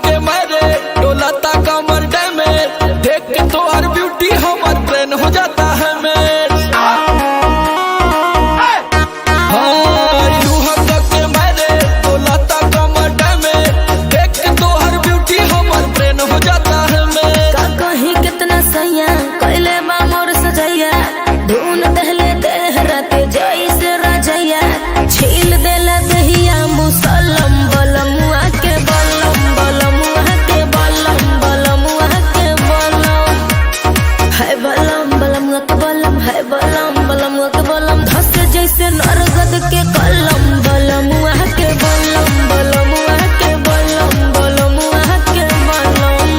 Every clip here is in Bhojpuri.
के मारे डोलाता कमर डैमेज, देख के तो हर ब्यूटी हमर ट्रेन हो जाता है मेज। के मारे डोलाता कमर डैमेज, देख के तो हर ब्यूटी हमर ट्रेन हो जाता है मेज। का कहीं कितना सैया कैले बा मोर सजैया, ढूंढ दहले देहराते जैसे रजैया, छील देला दहिया मुसलम बलमुआ के बलम बलमुआ के बलम बलमुआ के बलम है बलम बलमुआ के बलम है बलम बलमुआ के बलम, धस जैसे नरगद के कलम बलमुआ के बलम बलमुआ के बलम बलमुआ के बलम।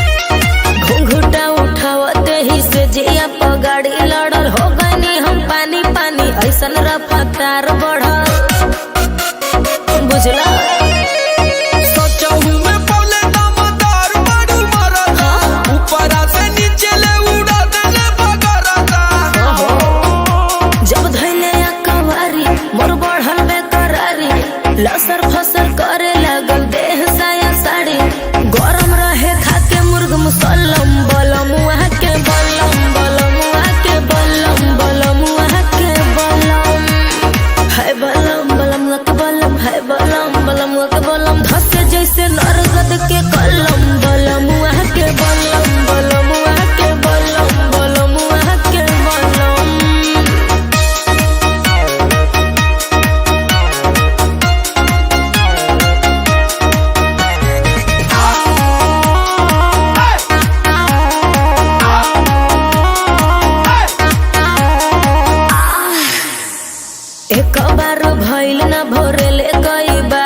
घुंघुटा उठावते ही से जिया पगाड़ी लड़ल, हो गनी हम पानी पानी ऐसन रफ्तार बढ़ल, बुझला सोचहूं मैं पौले दामदार बड़ू मरदा, ऊपरा से नीचे ले उड़ा देले बगरदा। जब धैले कवारी मोर बढ़ल बेकरारी, लसर फसर करे लगल देह साया साड़ी, गरम रहे खाके मुर्ग मुसलम बलमुआ के बलम बलमुआ के बलम बलमुआ के बलम है बलम बलमुआ के बलम है बलम बलमुआ के बलम, धस जैसे नरगद के कलम बलमुआ के बलम बलमुआ के बलम बलमुआ के बलम। एक बार भइल ना भोरेले कई बार